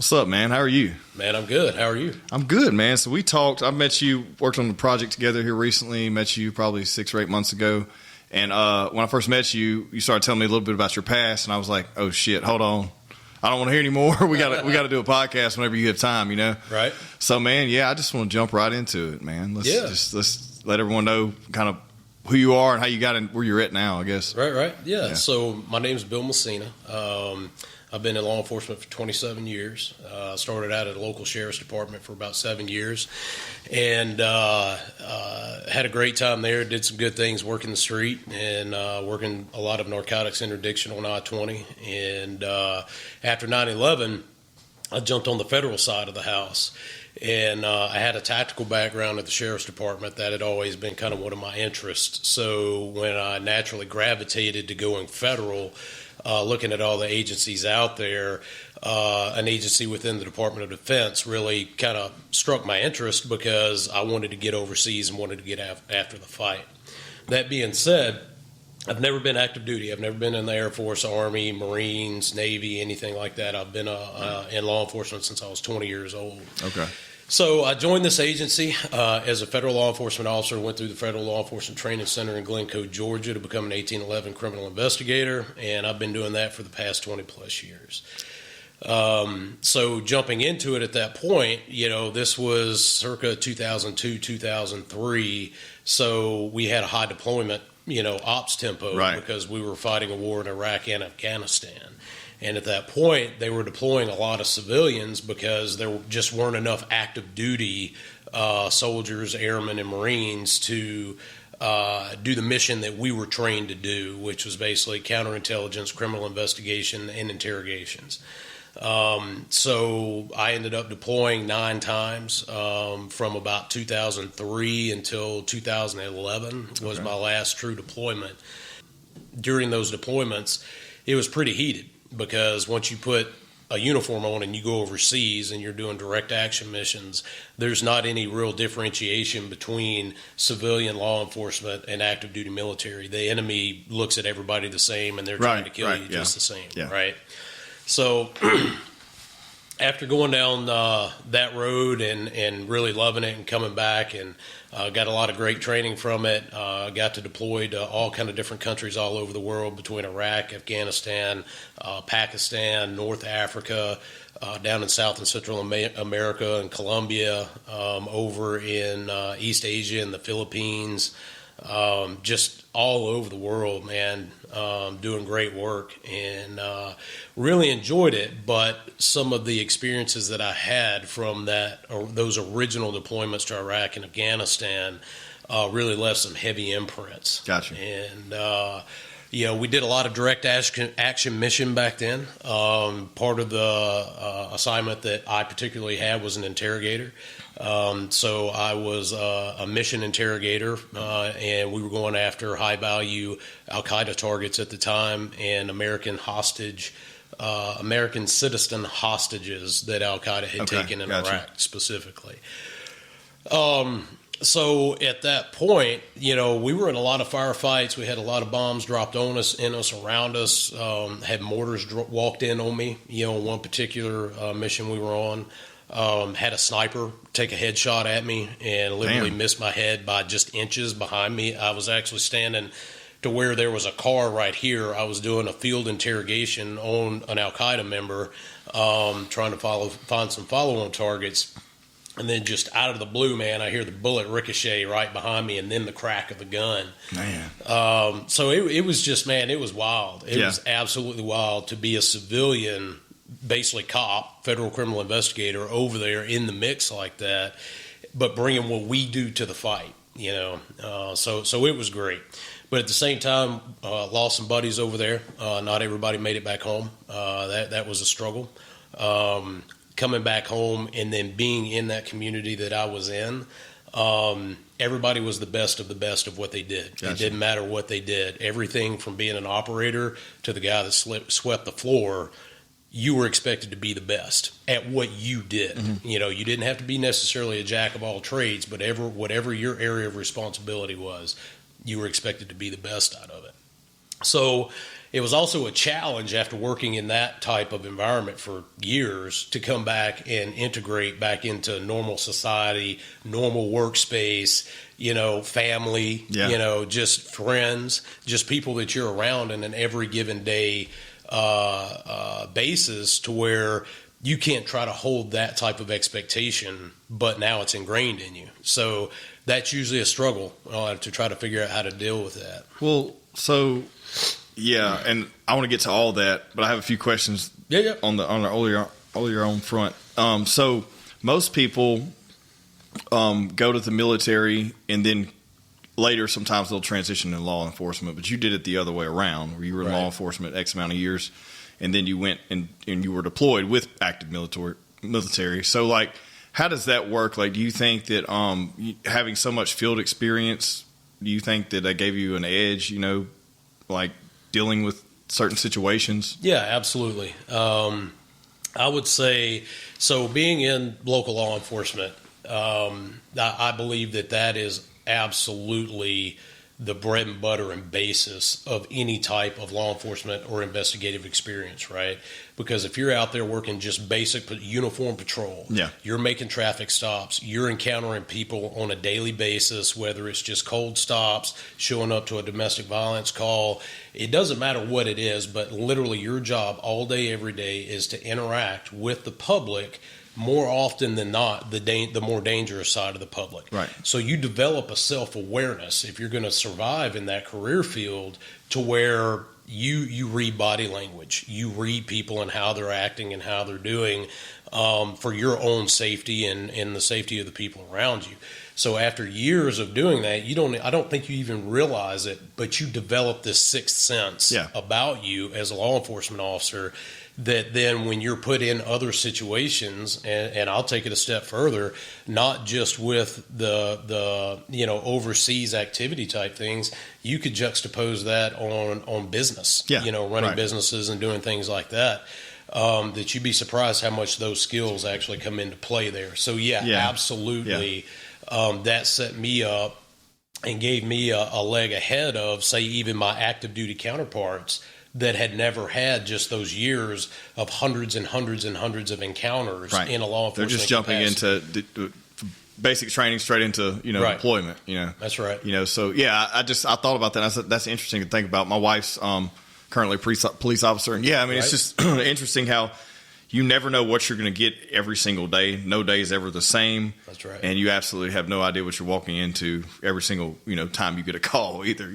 What's up, man? How are you? Man, I'm good. How are you? I'm good, man. So we talked. I met you, worked on the project together here recently. Met you probably 6 or 8 months ago. And when I first met you, you started telling me a little bit about your past, and I was like, "Oh shit, hold on, I don't want to hear anymore. we got to do a podcast whenever you have time, you know." Right. So, man, yeah, I just want to jump right into it, man. Let's let everyone know kind of who you are and how you got in where you're at now, I guess. Right. Yeah. So my name's Bill Messina. I've been in law enforcement for 27 years. Started out at a local sheriff's department for about 7 years, and had a great time there. Did some good things working the street and working a lot of narcotics interdiction on I-20. And after 9/11, I jumped on the federal side of the house. And I had a tactical background at the sheriff's department. That had always been kind of one of my interests. So when I naturally gravitated to going federal, looking at all the agencies out there, an agency within the Department of Defense really kind of struck my interest because I wanted to get overseas and wanted to get after the fight. That being said, I've never been active duty. I've never been in the Air Force, Army, Marines, Navy, anything like that. I've been in law enforcement since I was 20 years old. Okay. So I joined this agency as a federal law enforcement officer, went through the Federal Law Enforcement Training Center in Glencoe, Georgia to become an 1811 criminal investigator, and I've been doing that for the past 20-plus years. So jumping into it at that point, this was circa 2002, 2003, so we had a high deployment ops tempo, right, because we were fighting a war in Iraq and Afghanistan. And at that point, they were deploying a lot of civilians because there just weren't enough active duty soldiers, airmen, and Marines to do the mission that we were trained to do, which was basically counterintelligence, criminal investigation, and interrogations. So I ended up deploying 9 times from about 2003 until 2011 was my last true deployment. During those deployments, it was pretty heated because once you put a uniform on and you go overseas and you're doing direct action missions, there's not any real differentiation between civilian law enforcement and active duty military. The enemy looks at everybody the same and they're trying to kill you just the same, right? So after going down that road and really loving it and coming back and got a lot of great training from it, got to deploy to all kind of different countries all over the world between Iraq, Afghanistan, Pakistan, North Africa, down in South and Central America and Colombia, over in East Asia and the Philippines, just all over the world, man, doing great work and really enjoyed it. But some of the experiences that I had from those original deployments to Iraq and Afghanistan really left some heavy imprints. Gotcha. And we did a lot of direct action mission back then. Part of the assignment that I particularly had was an interrogator. So I was a mission interrogator, and we were going after high-value al-Qaeda targets at the time and American citizen hostages that al-Qaeda had taken in Iraq specifically. So at that point, we were in a lot of firefights. We had a lot of bombs dropped on us, in us, around us. Had mortars walked in on me, one particular mission we were on. Had a sniper take a headshot at me and literally missed my head by just inches behind me. I was actually standing to where there was a car right here. I was doing a field interrogation on an al-Qaeda member, trying to find some follow-on targets. And then just out of the blue, man, I hear the bullet ricochet right behind me and then the crack of the gun. Man. So it was just, man, it was wild. It was absolutely wild to be a civilian, basically cop, federal criminal investigator over there in the mix like that, but bringing what we do to the fight, So it was great. But at the same time, lost some buddies over there. Not everybody made it back home. That was a struggle. Coming back home and then being in that community that I was in, everybody was the best of what they did. Gotcha. It didn't matter what they did. Everything from being an operator to the guy that swept the floor, you were expected to be the best at what you did. Mm-hmm. You didn't have to be necessarily a jack of all trades, but whatever your area of responsibility was, you were expected to be the best out of it. So it was also a challenge after working in that type of environment for years to come back and integrate back into normal society, normal workspace, family, just friends, just people that you're around in an every given day basis, to where you can't try to hold that type of expectation, but now it's ingrained in you. So that's usually a struggle to try to figure out how to deal with that. Well, so yeah, and I want to get to all that, but I have a few questions on the earlier on front. So most people go to the military, and then later sometimes they'll transition to law enforcement, but you did it the other way around, where you were in law enforcement X amount of years, and then you went and you were deployed with active military. So, like, how does that work? Like, do you think that having so much field experience, do you think that gave you an edge, like dealing with certain situations? Yeah, absolutely. I would say, so being in local law enforcement, I believe that is absolutely the bread and butter and basis of any type of law enforcement or investigative experience, right? Because if you're out there working just basic uniform patrol, you're making traffic stops, you're encountering people on a daily basis, whether it's just cold stops, showing up to a domestic violence call, it doesn't matter what it is, but literally your job all day, every day is to interact with the public, more often than not, the more dangerous side of the public. Right. So you develop a self-awareness if you're going to survive in that career field, to where you read body language, you read people and how they're acting and how they're doing, for your own safety and the safety of the people around you. So after years of doing that, I don't think you even realize it, but you develop this sixth sense about you as a law enforcement officer, that then when you're put in other situations, and I'll take it a step further, not just with the overseas activity type things, you could juxtapose that on business, running businesses and doing things like that. That you'd be surprised how much those skills actually come into play there. So absolutely. That set me up and gave me a leg ahead of, say, even my active duty counterparts that had never had just those years of hundreds and hundreds and hundreds of encounters in a law enforcement. They're just jumping into basic training straight into deployment. That's right. So I thought about that. I said that's interesting to think about. My wife's currently a police officer, and it's just interesting how you never know what you're going to get every single day. No day is ever the same. That's right. And you absolutely have no idea what you're walking into every single time you get a call either.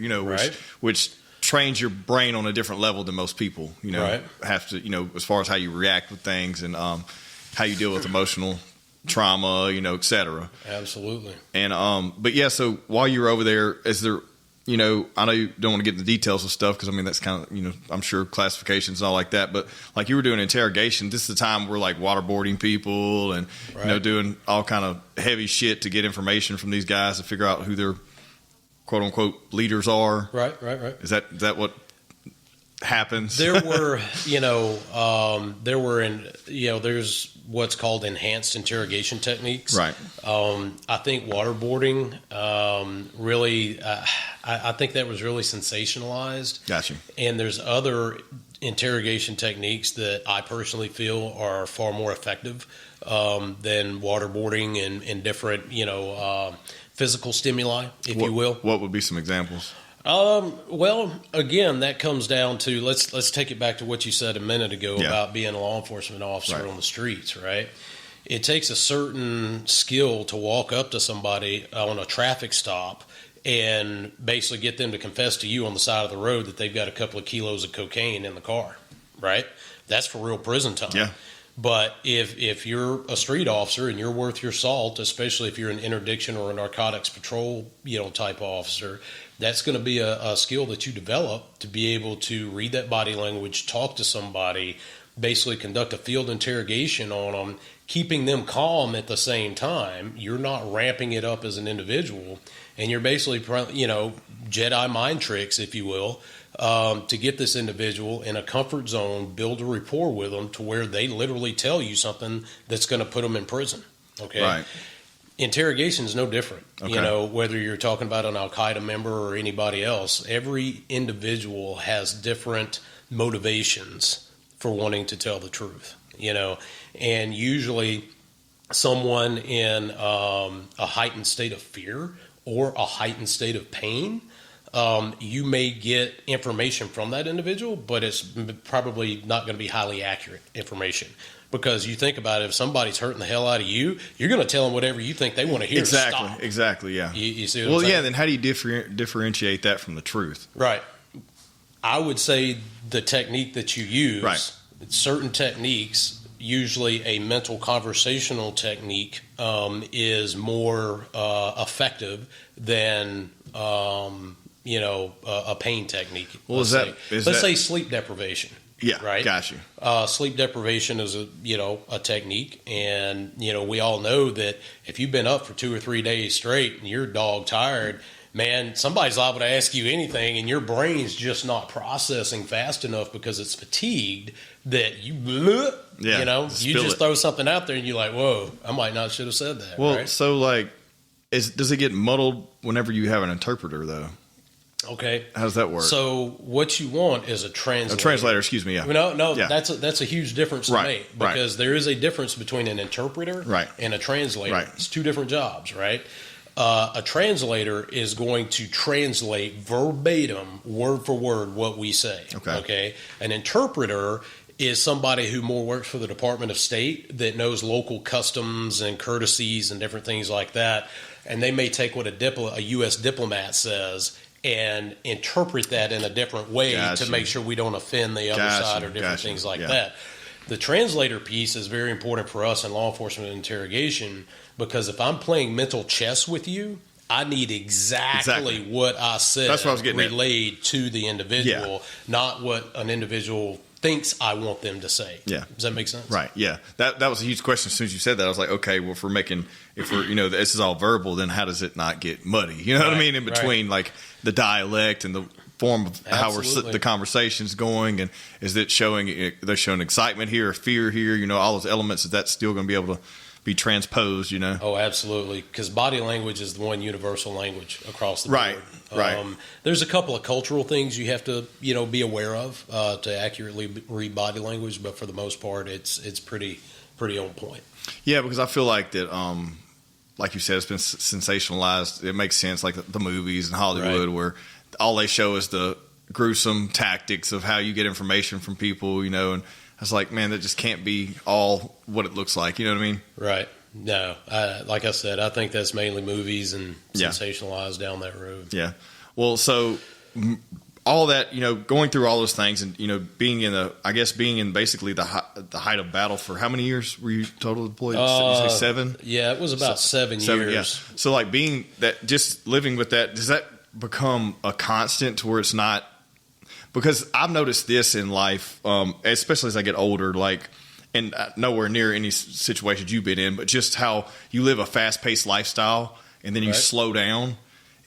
Which trains your brain on a different level than most people. Have to as far as how you react with things and how you deal with emotional trauma, et cetera. Absolutely. And so while you were over there, is there I know you don't want to get into the details of stuff because, that's kind of, I'm sure classifications and all like that. But like you were doing interrogation, this is the time we're like waterboarding people and, doing all kind of heavy shit to get information from these guys to figure out who their quote unquote leaders are. Right. Is that what happens? There were, there's what's called enhanced interrogation techniques. Right. I think waterboarding, really, I think that was really sensationalized. Gotcha. And there's other interrogation techniques that I personally feel are far more effective, than waterboarding and different, physical stimuli, if you will. What would be some examples? Well, again, that comes down to, let's take it back to what you said a minute ago about being a law enforcement officer on the streets, right? It takes a certain skill to walk up to somebody on a traffic stop and basically get them to confess to you on the side of the road that they've got a couple of kilos of cocaine in the car, right? That's for real prison time. Yeah. But if you're a street officer and you're worth your salt, especially if you're an interdiction or a narcotics patrol, type officer, that's going to be a skill that you develop to be able to read that body language, talk to somebody, basically conduct a field interrogation on them, keeping them calm at the same time. You're not ramping it up as an individual, and you're basically, Jedi mind tricks, if you will, to get this individual in a comfort zone, build a rapport with them to where they literally tell you something that's going to put them in prison. Okay. Right. Interrogation is no different. Okay. Whether you're talking about an Al-Qaeda member or anybody else, every individual has different motivations for wanting to tell the truth, and usually someone in a heightened state of fear or a heightened state of pain, you may get information from that individual, but it's probably not going to be highly accurate information. Because you think about it, if somebody's hurting the hell out of you, you're going to tell them whatever you think they want to hear. Exactly, yeah. You see what I'm saying? Yeah, then how do you differentiate that from the truth? Right. I would say the technique that you use, certain techniques, usually a mental conversational technique, is more effective than a pain technique. Well, let's say sleep deprivation. Yeah, right. Got you. Sleep deprivation is a technique, and we all know that if you've been up for 2 or 3 days straight and you're dog tired, man, somebody's liable to ask you anything, and your brain's just not processing fast enough because it's fatigued that you just throw something out there and you're like, whoa, I might not should have said that. Well, right? So does it get muddled whenever you have an interpreter though? Okay. How does that work? So what you want is a translator. A translator, excuse me, yeah. No, yeah. That's a huge difference to me, because there is a difference between an interpreter and a translator. Right. It's two different jobs, right? A translator is going to translate verbatim, word for word, what we say. Okay. An interpreter is somebody who more works for the Department of State that knows local customs and courtesies and different things like that, and they may take what a U.S. diplomat says and interpret that in a different way to make sure we don't offend the other side or different things like that. The translator piece is very important for us in law enforcement and interrogation, because if I'm playing mental chess with you, I need exactly what I said That's what I was getting relayed to the individual, not what an individual thinks I want them to say. Yeah. Does that make sense? Right. Yeah. That was a huge question. As soon as you said that, I was like, okay, well, if we're this is all verbal, then how does it not get muddy? You know what I mean? In between like the dialect and the form of how the conversation's going, and is it they're showing excitement here or fear here, all those elements, that's still going to be able to be transposed, Oh, absolutely. Because body language is the one universal language across the board. Right. There's a couple of cultural things you have to, be aware of to accurately read body language, but for the most part, it's pretty on point. Yeah, because I feel like that, like you said, it's been sensationalized. It makes sense, like the movies in Hollywood, where all they show is the gruesome tactics of how you get information from people, and I was like, man, that just can't be all what it looks like. You know what I mean? Right. No. Like I said, I think that's mainly movies and sensationalized down that road. Yeah. Well, so all that, going through all those things and, being in basically the height of battle for how many years were you total deployed? You say 7? Yeah, it was about 7 years. Yeah. So like being that, just living with that, does that become a constant to where it's not? Because I've noticed this in life, especially as I get older, and nowhere near any situations you've been in, but just how you live a fast-paced lifestyle, and then you slow down,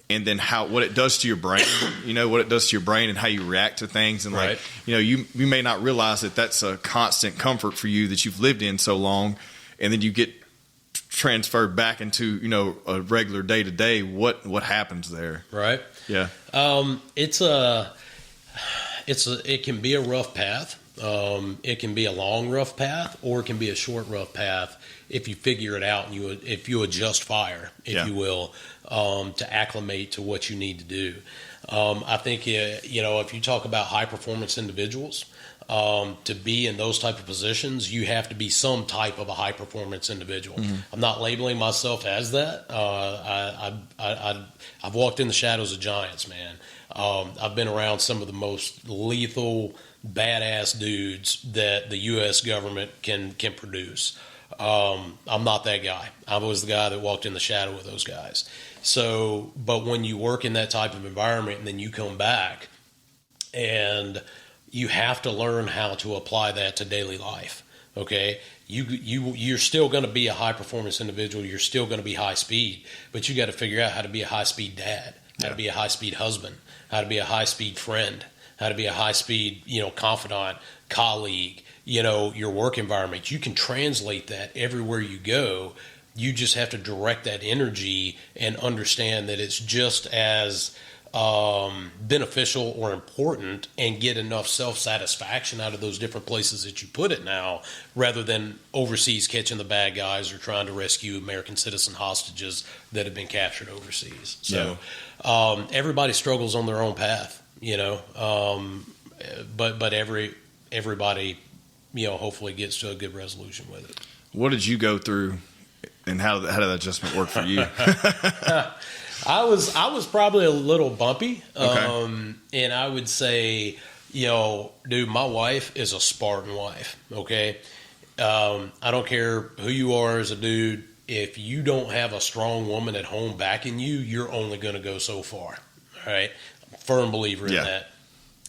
and then what it does to your brain, what it does to your brain and how you react to things. And you may not realize that that's a constant comfort for you that you've lived in so long, and then you get transferred back into, a regular day-to-day. What happens there? Right. Yeah. It can be a rough path. It can be a long rough path, or it can be a short rough path if you figure it out and if you adjust fire, if you will, to acclimate to what you need to do. I think if you talk about high performance individuals, to be in those type of positions, you have to be some type of a high performance individual. Mm-hmm. I'm not labeling myself as that. I've walked in the shadows of giants, man. I've been around some of the most lethal, badass dudes that the U.S. government can produce. I'm not that guy. I was the guy that walked in the shadow of those guys. So, but when you work in that type of environment and then you come back, and you have to learn how to apply that to daily life. Okay, you're still going to be a high performance individual. You're still going to be high speed, but you got to figure out how to be a high speed dad, how to be a high speed husband, how to be a high speed friend, how to be a high speed confidant, colleague. Your work environment. You can translate that everywhere you go. You just have to direct that energy and understand that it's just as beneficial or important and get enough self-satisfaction out of those different places that you put it now, rather than overseas catching the bad guys or trying to rescue American citizen hostages that have been captured overseas. So everybody struggles on their own path, but everybody, hopefully gets to a good resolution with it. What did you go through, and how did that adjustment work for you? I was probably a little bumpy, Okay. and I would say, dude, my wife is a Spartan wife. Okay, I don't care who you are as a dude. If you don't have a strong woman at home backing you, you're only going to go so far. All right, firm believer in that.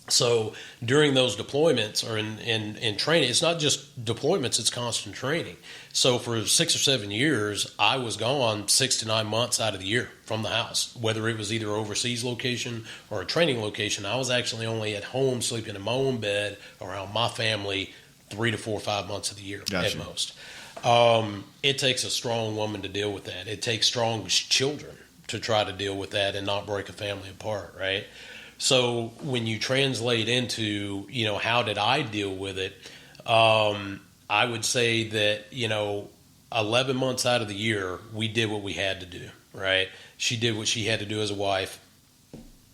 So during those deployments or in training, it's not just deployments, it's constant training. So for 6 or 7 years, I was gone 6 to 9 months out of the year from the house, whether it was either overseas location or a training location. I was actually only at home sleeping in my own bed around my family 3 to 4 or 5 months of the year at most. It takes a strong woman to deal with that. It takes strong children to try to deal with that and not break a family apart, right? So when you translate into, how did I deal with it? I would say that, 11 months out of the year, we did what we had to do, right? She did what she had to do as a wife.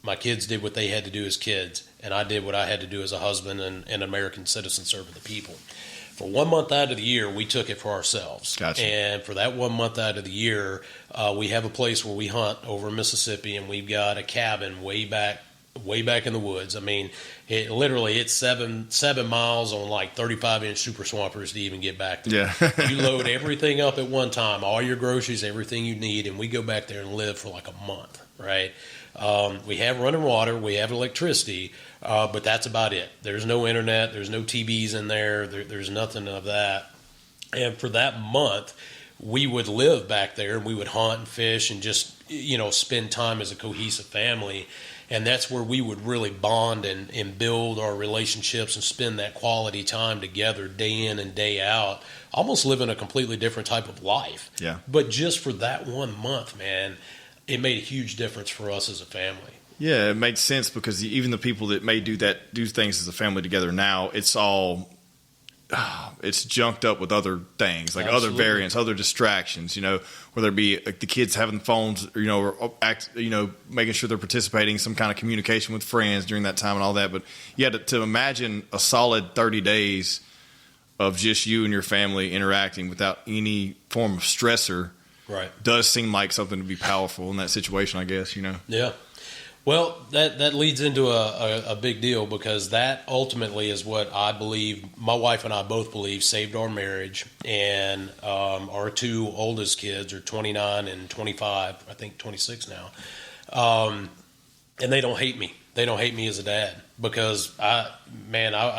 My kids did what they had to do as kids. And I did what I had to do as a husband and an American citizen serving the people. For 1 month out of the year, we took it for ourselves. Gotcha. And for that 1 month out of the year, we have a place where we hunt over in Mississippi, and we've got a cabin way back in the woods. I mean, it's 7 miles on like 35-inch super swampers to even get back there. Yeah. You load everything up at one time, all your groceries, everything you need, and we go back there and live for like a month, right? We have running water, we have electricity, but that's about it. There's no internet, there's no TVs in there, there's nothing of that. And for that month, we would live back there, and we would hunt and fish and just, spend time as a cohesive family. And that's where we would really bond and build our relationships and spend that quality time together day in and day out, almost living a completely different type of life. Yeah. But just for that 1 month, man, it made a huge difference for us as a family. Yeah, it made sense because even the people that may do things as a family together now, it's all it's junked up with other things, like other variants, other distractions, whether it be like the kids having phones, or making sure they're participating in some kind of communication with friends during that time and all that. But yeah, to imagine a solid 30 days of just you and your family interacting without any form of stressor, right, does seem like something to be powerful in that situation, I guess, Yeah. Well, that leads into a big deal, because that ultimately is what I believe, my wife and I both believe, saved our marriage. And our two oldest kids are 29 and 25, I think 26 now. And they don't hate me. They don't hate me as a dad, because I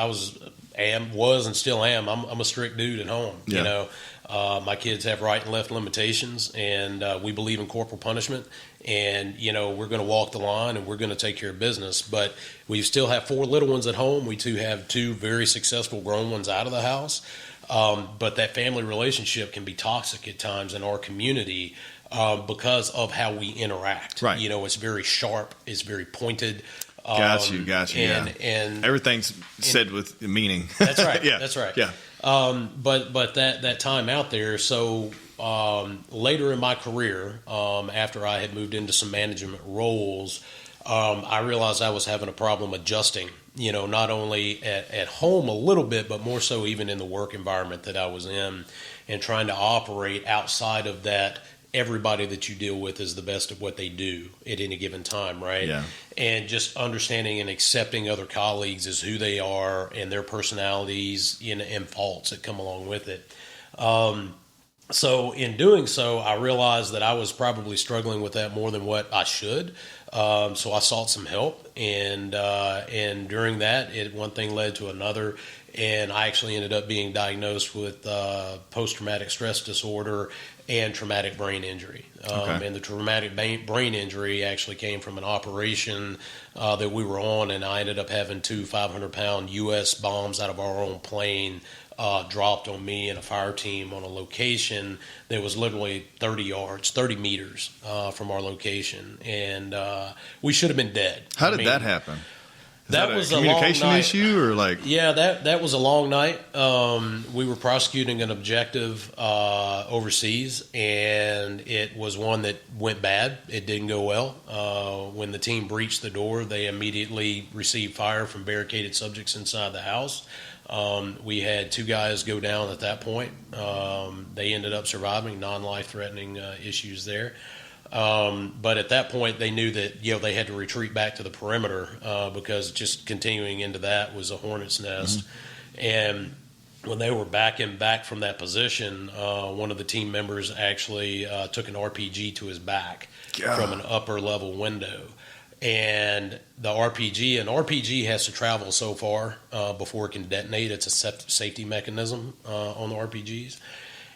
was and still am. I'm a strict dude at home. Yeah. My kids have right and left limitations, and we believe in corporal punishment. And, we're going to walk the line, and we're going to take care of business. But we still have 4 little ones at home. We have 2 very successful grown ones out of the house. But that family relationship can be toxic at times in our community because of how we interact. Right. It's very sharp. It's very pointed. Got you. And everything's said with meaning. That's right. Yeah. That's right. Yeah. But that time out there, so later in my career, after I had moved into some management roles, I realized I was having a problem adjusting, not only at home a little bit, but more so even in the work environment that I was in, and trying to operate outside of that. Everybody that you deal with is the best at what they do at any given time, right? Yeah. And just understanding and accepting other colleagues as who they are and their personalities and faults that come along with it. So in doing so, I realized that I was probably struggling with that more than what I should. So I sought some help, and during that, one thing led to another, and I actually ended up being diagnosed with post-traumatic stress disorder and traumatic brain injury. And the traumatic brain injury actually came from an operation that we were on, and I ended up having 2 500-pound U.S. bombs out of our own plane dropped on me and a fire team on a location that was literally 30 meters from our location, and we should have been dead. How did that happen? That was a communication long night. issue, or like? Yeah, that was a long night. We were prosecuting an objective overseas, and it was one that went bad. It didn't go well. When the team breached the door, they immediately received fire from barricaded subjects inside the house. We had 2 guys go down at that point. They ended up surviving, non-life-threatening issues there. But at that point, they knew that they had to retreat back to the perimeter because just continuing into that was a hornet's nest. Mm-hmm. And when they were backing back from that position, one of the team members actually took an RPG to his back from an upper level window. And the RPG has to travel so far before it can detonate. It's a safety mechanism on the RPGs.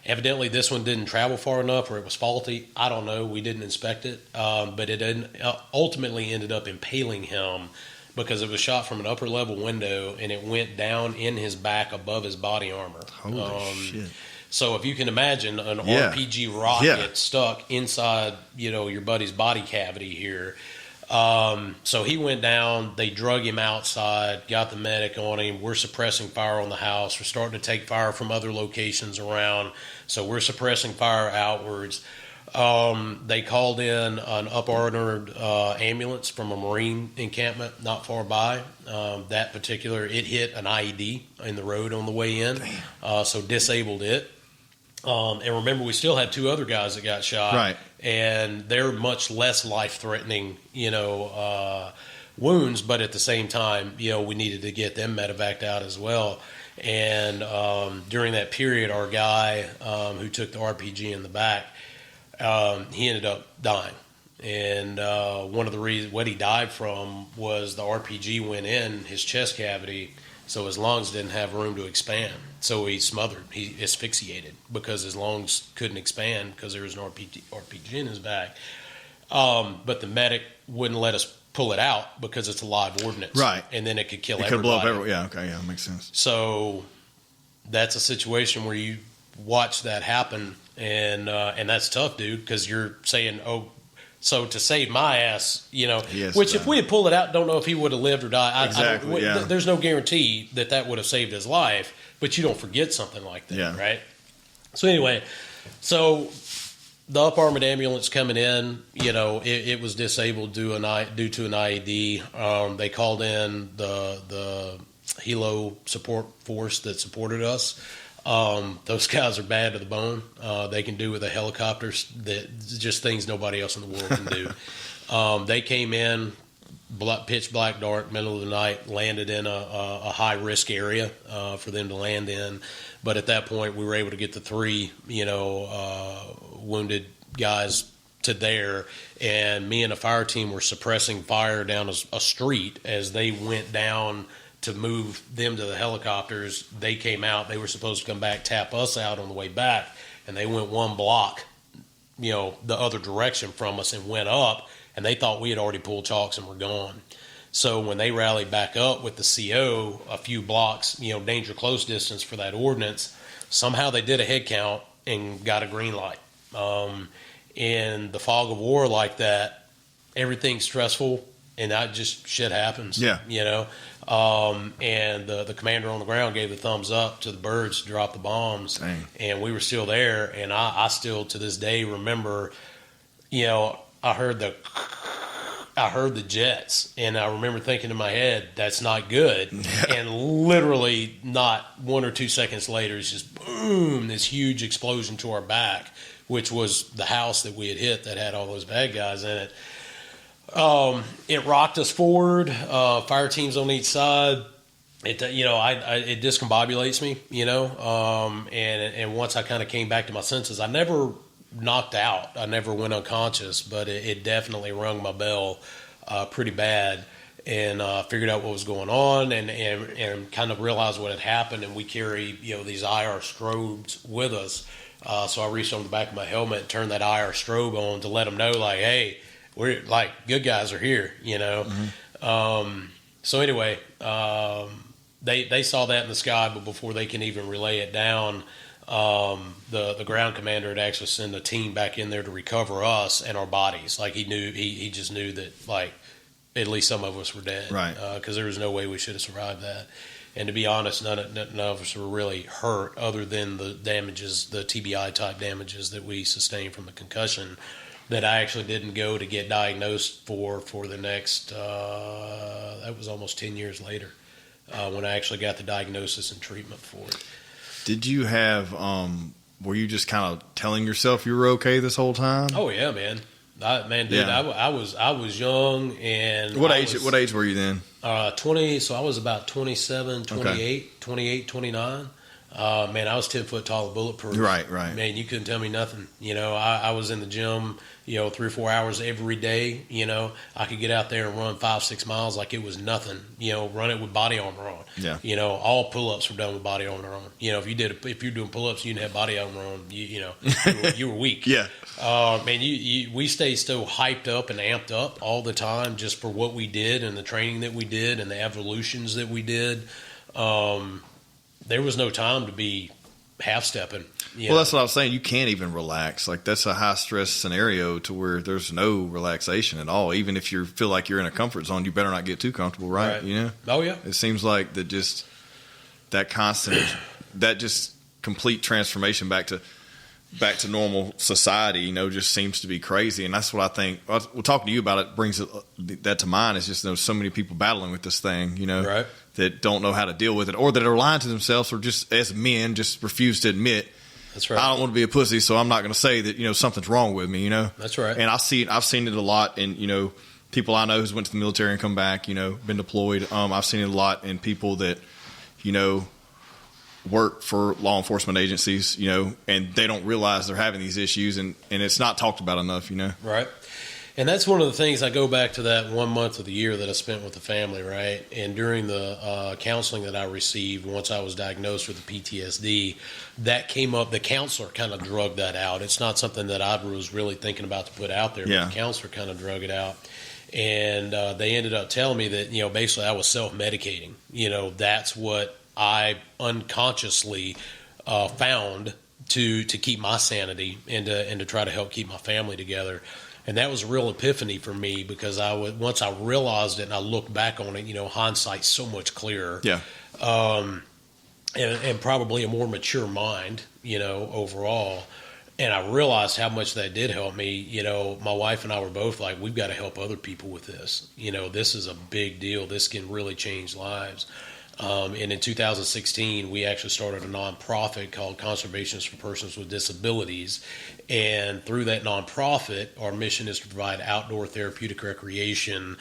Evidently, this one didn't travel far enough, or it was faulty. I don't know. We didn't inspect it, but it ultimately ended up impaling him because it was shot from an upper level window, and it went down in his back above his body armor. Holy shit! So if you can imagine an RPG rocket stuck inside, your buddy's body cavity here. So he went down, they drug him outside, got the medic on him. We're suppressing fire on the house. We're starting to take fire from other locations around. So we're suppressing fire outwards. They called in an up-ordered ambulance from a Marine encampment not far by. That particular, it hit an IED in the road on the way in, so disabled it. And remember, we still had 2 other guys that got shot. Right. And they're much less life-threatening, wounds. But at the same time, we needed to get them medevaced out as well. And during that period, our guy who took the RPG in the back, he ended up dying. And one of the reasons what he died from was the RPG went in his chest cavity, so his lungs didn't have room to expand. So he smothered, he asphyxiated because his lungs couldn't expand because there was an RPG in his back. But the medic wouldn't let us pull it out because it's a live ordnance. Right. And then it could kill everybody. It could blow up everyone. Yeah, okay, yeah, makes sense. So that's a situation where you watch that happen, and that's tough, dude, because you're saying, so to save my ass, which if we had pulled it out, don't know if he would have lived or died. Exactly, There's no guarantee that would have saved his life, but you don't forget something like that, right? So anyway, the up-armored ambulance coming in, it was disabled due to an IED. They called in the helo support force that supported us. Those guys are bad to the bone. They can do with a helicopter just things nobody else in the world can do. They came in, pitch black dark, middle of the night, landed in a high risk area for them to land in. But at that point, we were able to get the 3 wounded guys to there, and me and a fire team were suppressing fire down a street as they went down to move them to the helicopters. They came out. They were supposed to come back, tap us out on the way back, and they went 1 block, the other direction from us and went up, and they thought we had already pulled chalks and were gone. So when they rallied back up with the CO a few blocks, danger close distance for that ordinance, somehow they did a head count and got a green light. In the fog of war like that, everything's stressful, and that just shit happens. Yeah. And the commander on the ground gave the thumbs up to the birds to drop the bombs. Dang. And we were still there, and I still to this day remember, I heard the jets, and I remember thinking in my head, that's not good. Yeah. And literally not 1 or 2 seconds later, it's just boom, this huge explosion to our back, which was the house that we had hit that had all those bad guys in it. It rocked us forward. Fire teams on each side. It discombobulates me, and once I kind of came back to my senses, I never knocked out. I never went unconscious, but it definitely rung my bell pretty bad, and figured out what was going on, and kind of realized what had happened. And we carry these IR strobes with us, so I reached on the back of my helmet and turned that IR strobe on to let them know, like, hey, we're good guys are here, Mm-hmm. So anyway, they saw that in the sky, but before they can even relay it down, the ground commander had actually sent a team back in there to recover us and our bodies. Like he just knew that like at least some of us were dead, right? Because there was no way we should have survived that. And to be honest, none of us were really hurt, other than the damages, the TBI type damages that we sustained from the concussion. That I actually didn't go to get diagnosed for the next. That was almost 10 years later when I actually got the diagnosis and treatment for it. Did you have? Were you just kind of telling yourself you were okay this whole time? Oh yeah, man. I was young. And what age were you then? 20. So I was about 27, 28, 29. Man, I was 10 foot tall, bulletproof. Right. Man, you couldn't tell me nothing. I was in the gym, 3 or 4 hours every day. I could get out there and run 5-6 miles like it was nothing. Run it with body armor on. Yeah. All pull-ups were done with body armor on. If you're doing pull-ups, you didn't have body armor on. You were weak. Yeah. Man, we stayed so hyped up and amped up all the time just for what we did and the training that we did and the evolutions that we did. There was no time to be half-stepping. Well, that's what I was saying. You can't even relax. Like, that's a high-stress scenario to where there's no relaxation at all. Even if you feel like you're in a comfort zone, you better not get too comfortable, right? Oh, yeah. It seems like that constant, that just complete transformation back to normal society, just seems to be crazy. And that's what I think. Well, talking to you about it brings that to mind. Is just so many people battling with this thing, right, that don't know how to deal with it, or that are lying to themselves, or just as men just refuse to admit. That's right. I don't want to be a pussy, so I'm not going to say that something's wrong with me. That's right. And I've seen it a lot in people I know who's went to the military and come back. Been deployed. I've seen it a lot in people that work for law enforcement agencies, and they don't realize they're having these issues, and it's not talked about enough, Right. And that's one of the things. I go back to that 1 month of the year that I spent with the family, right? And during the counseling that I received once I was diagnosed with the PTSD, that came up. The counselor kind of drug that out. It's not something that I was really thinking about to put out there, but the counselor kind of drug it out. And they ended up telling me that, basically I was self-medicating. That's what I unconsciously found to keep my sanity and to try to help keep my family together. And that was a real epiphany for me, because once I realized it and I looked back on it, hindsight's so much clearer. Yeah. And probably a more mature mind, overall. And I realized how much that did help me. My wife and I were both like, we've got to help other people with this. This is a big deal. This can really change lives. And in 2016, we actually started a nonprofit called Conservationists for Persons with Disabilities. And through that nonprofit, our mission is to provide outdoor therapeutic recreation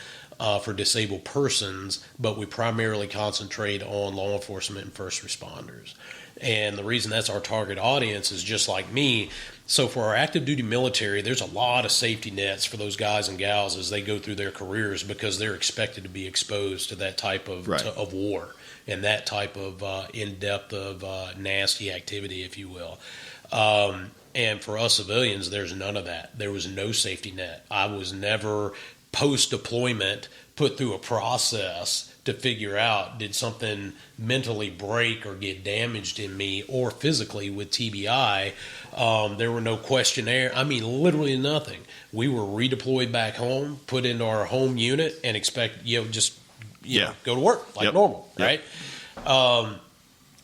for disabled persons, but we primarily concentrate on law enforcement and first responders. And the reason that's our target audience is just like me. So for our active duty military, there's a lot of safety nets for those guys and gals as they go through their careers, because they're expected to be exposed to that type of war and that type of in-depth of nasty activity, if you will. And for us civilians, there's none of that. There was no safety net. I was never post-deployment put through a process to figure out, did something mentally break or get damaged in me, or physically with TBI. There were no questionnaire. I mean, literally nothing. We were redeployed back home, put into our home unit, and expect, go to work like normal, right?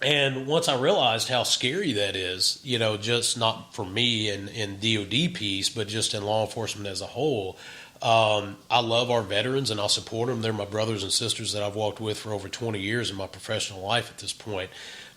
And once I realized how scary that is, just not for me in DOD piece, but just in law enforcement as a whole, I love our veterans and I support them. They're my brothers and sisters that I've walked with for over 20 years in my professional life at this point.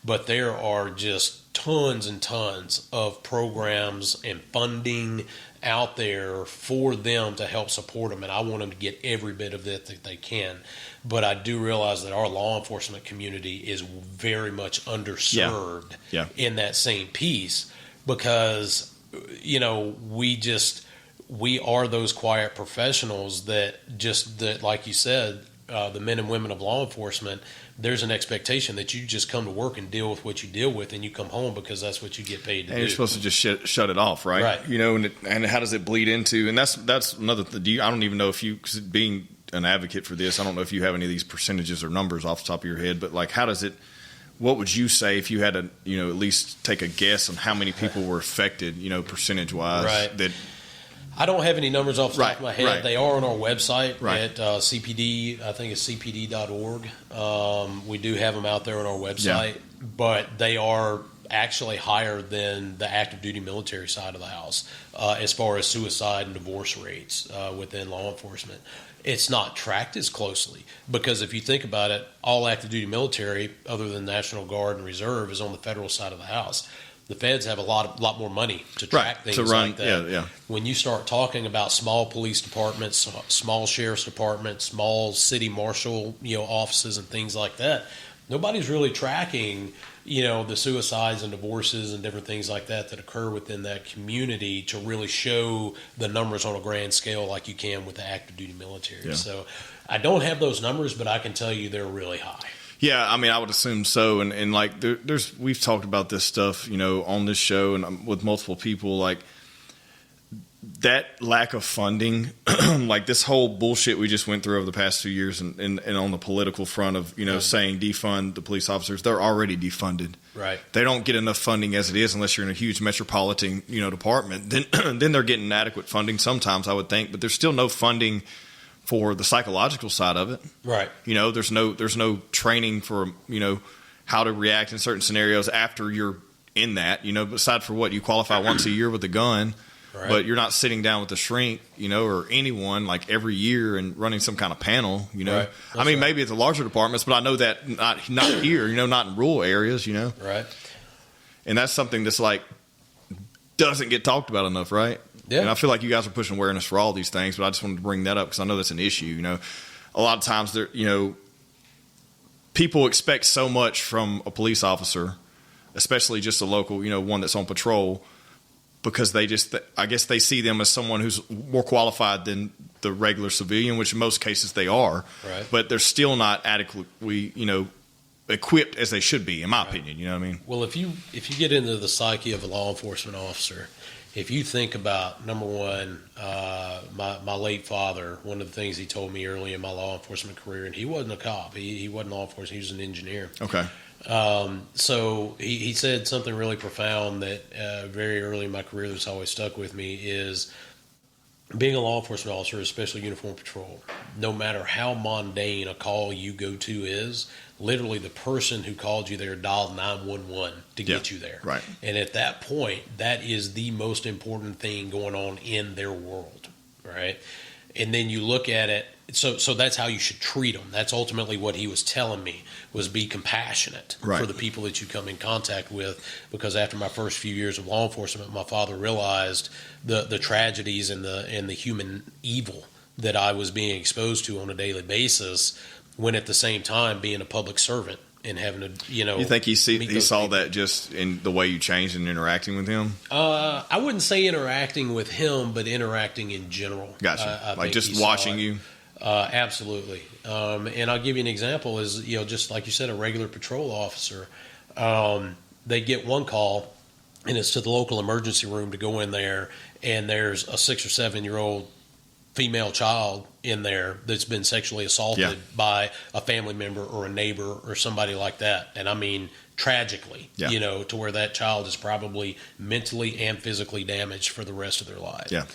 But there are just tons and tons of programs and funding out there for them to help support them, and I want them to get every bit of it that they can. But I do realize that our law enforcement community is very much underserved in that same piece, because we are those quiet professionals that like you said, the men and women of law enforcement, there's an expectation that you just come to work and deal with what you deal with, and you come home because that's what you get paid to do. You're supposed to just shut it off, right? Right. And how does it bleed into? And that's another thing. I don't even know if you, being an advocate for this. I don't know if you have any of these percentages or numbers off the top of your head, but like, how does it? What would you say if you had to, at least take a guess on how many people were affected, percentage wise? Right. That I don't have any numbers off the top of my head. Right. They are on our website Right. at CPD. I think it's cpd.org. We do have them out there on our website, but they are actually higher than the active duty military side of the house as far as suicide and divorce rates within law enforcement. It's not tracked as closely because if you think about it, all active duty military, other than National Guard and Reserve, is on the federal side of the house. The feds have a lot more money to track things like that. Yeah. When you start talking about small police departments, small sheriff's departments, small city marshal offices and things like that, nobody's really tracking the suicides and divorces and different things like that occur within that community to really show the numbers on a grand scale like you can with the active duty military. Yeah. So I don't have those numbers, but I can tell you they're really high. Yeah, I mean, I would assume so. And like, we've talked about this stuff, on this show and with multiple people, like that lack of funding, like this whole bullshit we just went through over the past 2 years and on the political front of, saying defund the police officers, they're already defunded. Right. They don't get enough funding as it is unless you're in a huge metropolitan, department. Then they're getting adequate funding sometimes, I would think, but there's still no funding for the psychological side of it. Right. There's no training for, how to react in certain scenarios after you're in that, aside for what you qualify once a year with a gun. Right. But you're not sitting down with a shrink, or anyone like every year and running some kind of panel, Right. I mean, maybe at the larger departments, but I know that not here, not in rural areas, Right. And that's something that's like doesn't get talked about enough, right? Yeah. And I feel like you guys are pushing awareness for all these things, but I just wanted to bring that up because I know that's an issue. A lot of times there, people expect so much from a police officer, especially just a local, one that's on patrol. Because I guess they see them as someone who's more qualified than the regular civilian, which in most cases they are. Right. But they're still not adequately, equipped as they should be, in my opinion. You know what I mean? Well, if you get into the psyche of a law enforcement officer, if you think about, number one, my late father, one of the things he told me early in my law enforcement career, and he wasn't a cop. He wasn't law enforcement. He was an engineer. Okay. So he said something really profound that very early in my career that's always stuck with me is being a law enforcement officer, especially uniform patrol, no matter how mundane a call you go to is, literally the person who called you there dialed 911 to get you there. Right. And at that point, that is the most important thing going on in their world, right? And then you look at it, so that's how you should treat them. That's ultimately what he was telling me, was be compassionate for the people that you come in contact with. Because after my first few years of law enforcement, my father realized the tragedies and the human evil that I was being exposed to on a daily basis, when at the same time being a public servant and having to, You think he saw that just in the way you changed and interacting with him? I wouldn't say interacting with him, but interacting in general. Gotcha. I like think just watching you? Absolutely. And I'll give you an example is, just like you said, a regular patrol officer, they get one call and it's to the local emergency room to go in there, and there's a 6 or 7 year old female child in there that's been sexually assaulted by a family member or a neighbor or somebody like that. And I mean, tragically, to where that child is probably mentally and physically damaged for the rest of their life. Yeah.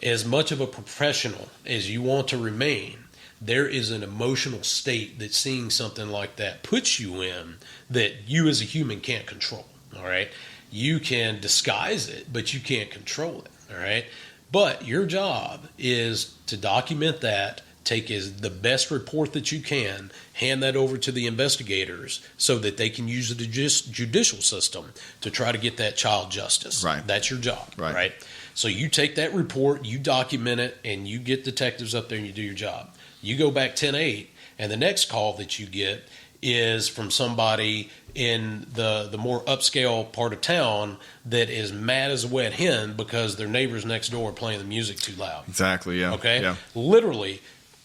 As much of a professional as you want to remain, there is an emotional state that seeing something like that puts you in that you as a human can't control. All right. You can disguise it, but you can't control it. All right. But your job is to document that, take the best report that you can, hand that over to the investigators so that they can use the judicial system to try to get that child justice. Right. That's your job. Right. So you take that report, you document it, and you get detectives up there and you do your job. You go back 10-8, and the next call that you get is from somebody in the more upscale part of town that is mad as a wet hen because their neighbors next door are playing the music too loud. Exactly, yeah. Okay? Yeah. Literally,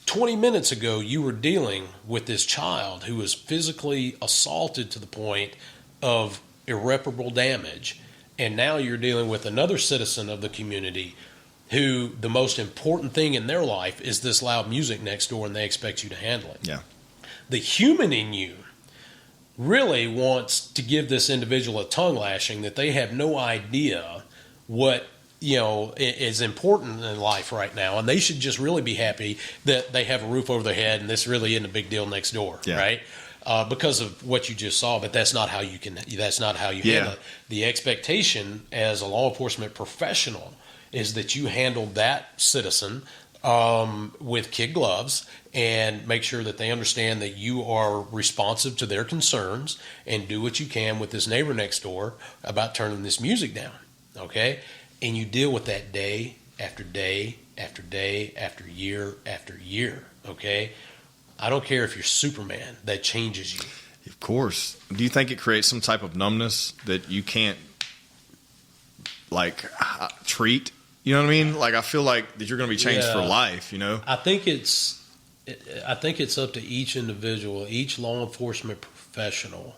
20 minutes ago, you were dealing with this child who was physically assaulted to the point of irreparable damage, and now you're dealing with another citizen of the community who the most important thing in their life is this loud music next door, and they expect you to handle it. Yeah. The human in you really wants to give this individual a tongue lashing that they have no idea what is important in life right now, and they should just really be happy that they have a roof over their head and this really isn't a big deal next door, right? Because of what you just saw, but that's not how you handle it. The expectation as a law enforcement professional is that you handle that citizen with kid gloves and make sure that they understand that you are responsive to their concerns and do what you can with this neighbor next door about turning this music down, okay? And you deal with that day after day after day after year after year, okay? I don't care if you're Superman, that changes you. Of course. Do you think it creates some type of numbness that you can't, like, treat? You know what I mean? Like, I feel like that you're going to be changed for life, you know? I think it's up to each individual, each law enforcement professional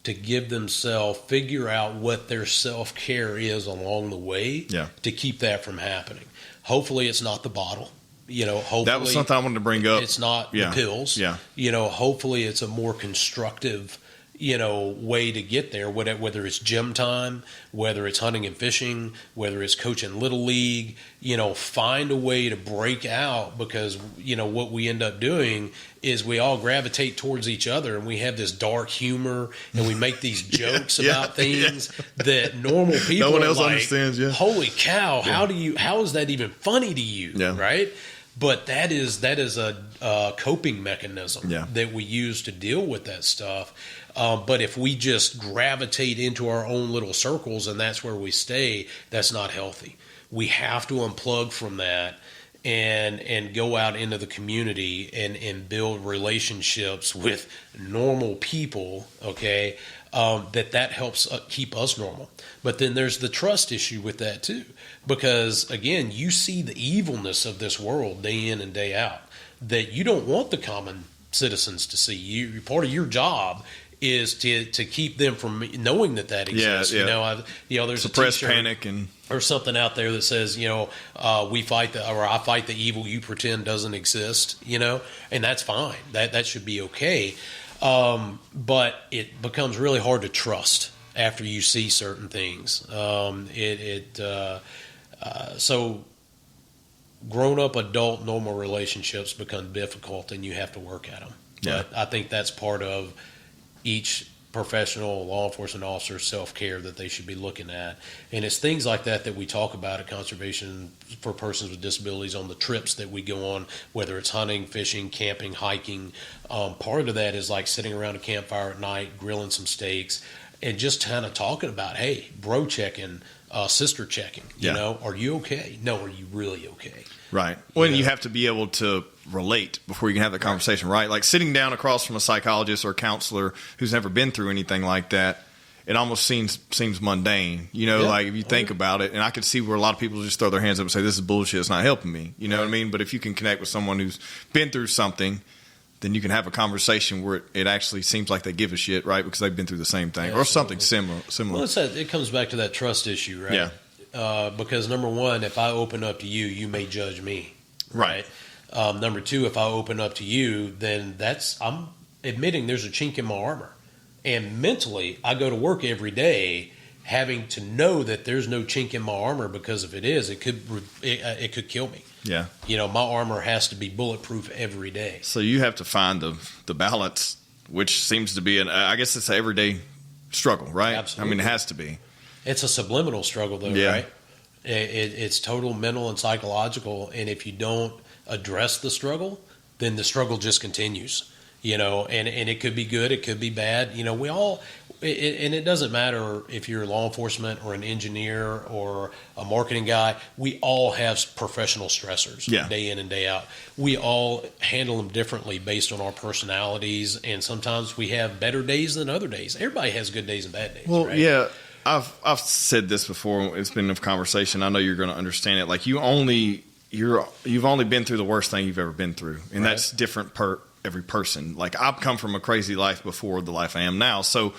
to give themselves, figure out what their self-care is along the way to keep that from happening. Hopefully it's not the bottle. Hopefully that was something I wanted to bring up. It's not the pills. Hopefully it's a more constructive way to get there, whether it's gym time, whether it's hunting and fishing, whether it's coaching little league, find a way to break out, because what we end up doing is we all gravitate towards each other and we have this dark humor and we make these jokes about things that normal people no one else like, understands. Holy cow, how is that even funny to you? Right? But that is a coping mechanism that we use to deal with that stuff. But if we just gravitate into our own little circles and that's where we stay, that's not healthy. We have to unplug from that and go out into the community and build relationships with normal people, okay, that helps keep us normal. But then there's the trust issue with that too, because, again, you see the evilness of this world day in and day out that you don't want the common citizens to see. Part of your job is to keep them from knowing that exists. There's suppress a t-shirt panic or something out there that says, I fight the evil you pretend doesn't exist, and that's fine. That should be okay. But it becomes really hard to trust after you see certain things. So grown-up, adult, normal relationships become difficult, and you have to work at them. But I think that's part of each professional law enforcement officer's self-care that they should be looking at. And it's things like that we talk about at Conservation for Persons with Disabilities on the trips that we go on, whether it's hunting, fishing, camping, hiking. Part of that is like sitting around a campfire at night, grilling some steaks, and just kind of talking about, hey, bro checking, sister checking, are you okay? No, are you really okay? Right. Well, you have to be able to relate before you can have the conversation, right? Like sitting down across from a psychologist or a counselor who's never been through anything like that, it almost seems mundane, like if you think about it. And I could see where a lot of people just throw their hands up and say, this is bullshit, it's not helping me. You know what I mean? But if you can connect with someone who's been through something, then you can have a conversation where it actually seems like they give a shit, right? Because they've been through the same thing or something similar. Well, it comes back to that trust issue, right? Yeah. Because number one, if I open up to you, you may judge me, right? Number two, if I open up to you, then I'm admitting there's a chink in my armor. And mentally, I go to work every day having to know that there's no chink in my armor, because if it is, it could kill me. Yeah. My armor has to be bulletproof every day. So you have to find the balance, which seems to be I guess it's an everyday struggle, right? Absolutely. I mean, it has to be. It's a subliminal struggle, though, right? It's total mental and psychological, and if you don't address the struggle, then the struggle just continues. And it could be good, it could be bad. We all, and it doesn't matter if you're law enforcement or an engineer or a marketing guy. We all have professional stressors day in and day out. We all handle them differently based on our personalities, and sometimes we have better days than other days. Everybody has good days and bad days. Well, right? yeah. I've said this before. It's been a conversation. I know you're going to understand it. Like you've only been through the worst thing you've ever been through, and that's different per every person. Like I've come from a crazy life before the life I am now, so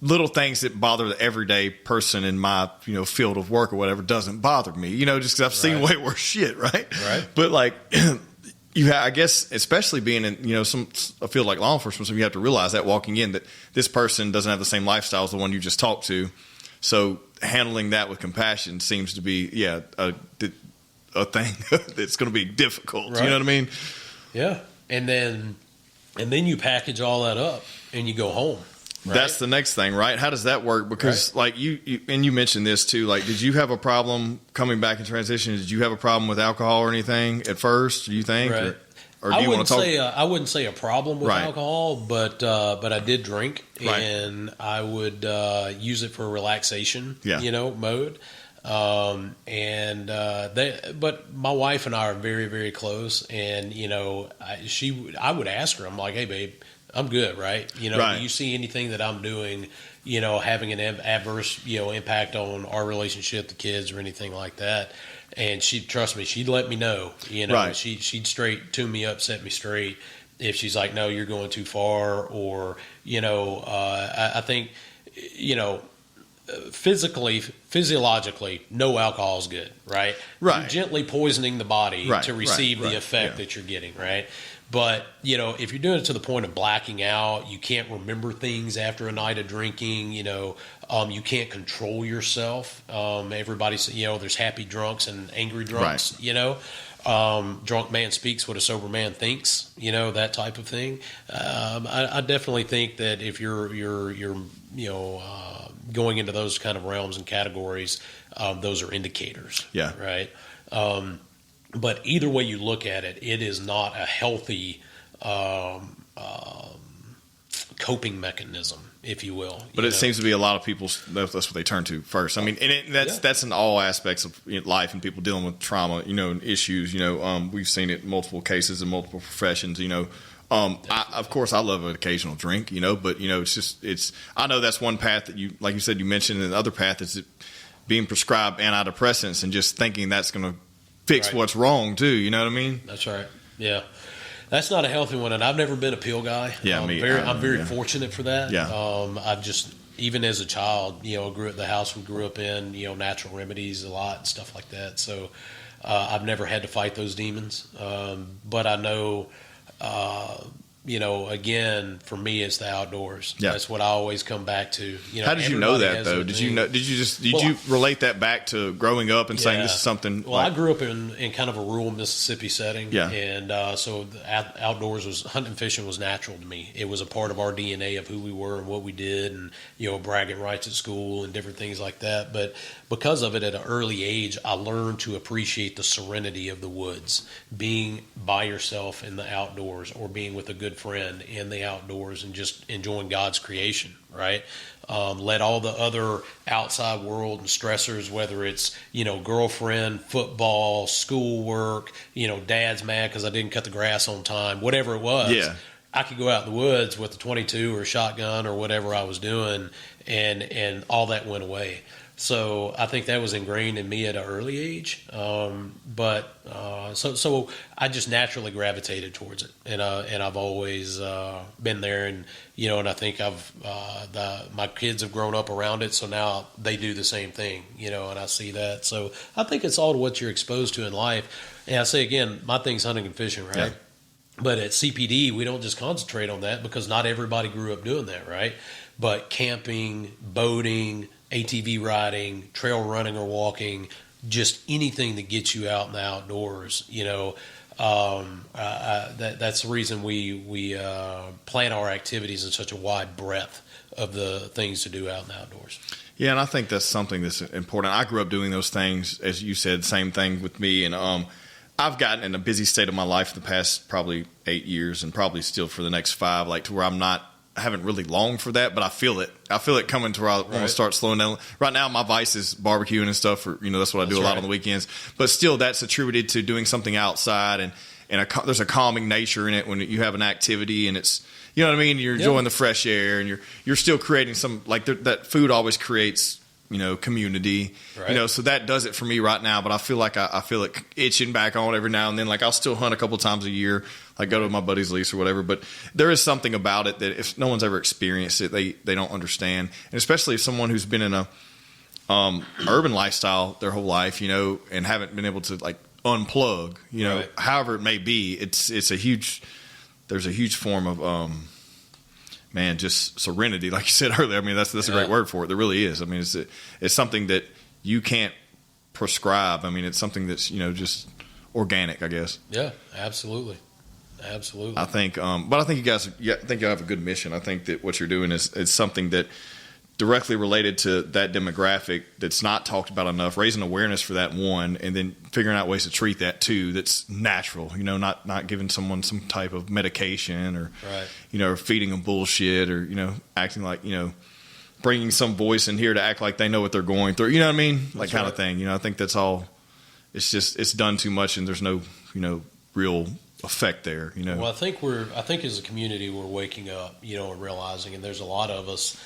little things that bother the everyday person in my, field of work or whatever doesn't bother me, just because I've seen way worse shit. Right. But like, I guess, especially being in, a field like law enforcement, so you have to realize that walking in that this person doesn't have the same lifestyle as the one you just talked to. So handling that with compassion seems to be, a thing that's going to be difficult. You know what I mean? Yeah. And then you package all that up and you go home. Right? That's the next thing, right? How does that work? Because like you mentioned this too, like, did you have a problem coming back in transition? Did you have a problem with alcohol or anything at first, do you think? Right. Or do you want to talk? I wouldn't say a problem with alcohol, but I did drink, and I would use it for relaxation, mode. But my wife and I are very, very close, and I would ask her, I'm like, hey babe, I'm good, right? Do you see anything that I'm doing, having an adverse, impact on our relationship, the kids, or anything like that? And she'd trust me. She'd let me know, she'd straight tune me up, set me straight. If she's like, no, you're going too far, or, I think, physiologically, no alcohol is good, right? You're gently poisoning the body to receive the effect that you're getting, right? But, if you're doing it to the point of blacking out, you can't remember things after a night of drinking, you can't control yourself. Everybody's, there's happy drunks and angry drunks, drunk man speaks what a sober man thinks, that type of thing. I definitely think that if you're going into those kind of realms and categories, those are indicators. Yeah. Right. But either way you look at it, it is not a healthy coping mechanism, if you will. But it seems to be a lot of people, that's what they turn to first. I mean, and that's in all aspects of life and people dealing with trauma, and issues. We've seen it in multiple cases in multiple professions. Of course, I love an occasional drink, but I know that's one path that you, like you said, you mentioned, and the other path is being prescribed antidepressants and just thinking that's going to fix what's wrong too. You know what I mean? That's right. Yeah. That's not a healthy one, and I've never been a pill guy. Yeah, I'm very fortunate for that. Yeah. I've just, even as a child, grew up the house we grew up in, natural remedies a lot and stuff like that. So I've never had to fight those demons. But I know, again, for me, it's the outdoors. Yeah. That's what I always come back to. How did you know that though? Did you relate that back to growing up and saying this is something? Well, I grew up in kind of a rural Mississippi setting. Yeah. And so the outdoors hunting and fishing was natural to me. It was a part of our DNA of who we were and what we did, and bragging rights at school and different things like that. But because of it at an early age, I learned to appreciate the serenity of the woods, being by yourself in the outdoors, or being with a good friend in the outdoors and just enjoying God's creation, right? Let all the other outside world and stressors, whether it's, girlfriend, football, schoolwork, dad's mad because I didn't cut the grass on time, whatever it was. Yeah. I could go out in the woods with a 22 or a shotgun or whatever I was doing, and all that went away. So I think that was ingrained in me at an early age. So I just naturally gravitated towards it, and I've always been there, and and I think my kids have grown up around it, so now they do the same thing, and I see that. So I think it's all to what you're exposed to in life. And I say again, my thing's hunting and fishing, right? Yeah. But at CPD, we don't just concentrate on that because not everybody grew up doing that, right? But camping, boating, ATV riding, trail running or walking, just anything that gets you out in the outdoors, that's the reason we plan our activities in such a wide breadth of the things to do out in the outdoors. Yeah, and I think that's something that's important. I grew up doing those things, as you said, same thing with me, and I've gotten in a busy state of my life the past probably 8 years, and probably still for the next 5, like to where I haven't really longed for that, but I feel it. I feel it coming to where I want to start slowing down. Right now, my vice is barbecuing and stuff. That's what I do a lot on the weekends. But still, that's attributed to doing something outside, and there's a calming nature in it when you have an activity, and it's, you know what I mean? You're enjoying the fresh air, and you're still creating some, like that food always creates community, Right. so that does it for me right now. But I feel like I feel it itching back on every now and then. Like I'll still hunt a couple times a year, like go to my buddy's lease or whatever. But there is something about it that if no one's ever experienced it, they don't understand. And especially if someone who's been in a urban lifestyle their whole life, and haven't been able to like unplug, Right. however it may be, there's a huge form of just serenity, like you said earlier. I mean, that's a great word for it. There really is. I mean, it's something that you can't prescribe. I mean, it's something that's just organic, I guess. Yeah, absolutely. I think, but I think you guys, I think you have a good mission. I think that what you're doing is something that directly related to that demographic that's not talked about enough, raising awareness for that one, and then figuring out ways to treat that too that's natural, not giving someone some type of medication or, or feeding them bullshit or, acting like, bringing some voice in here to act like they know what they're going through, you know what I mean? Like kind of thing. I think that's all, it's done too much and there's no, real effect there, Well, I think as a community, we're waking up, and realizing, and there's a lot of us,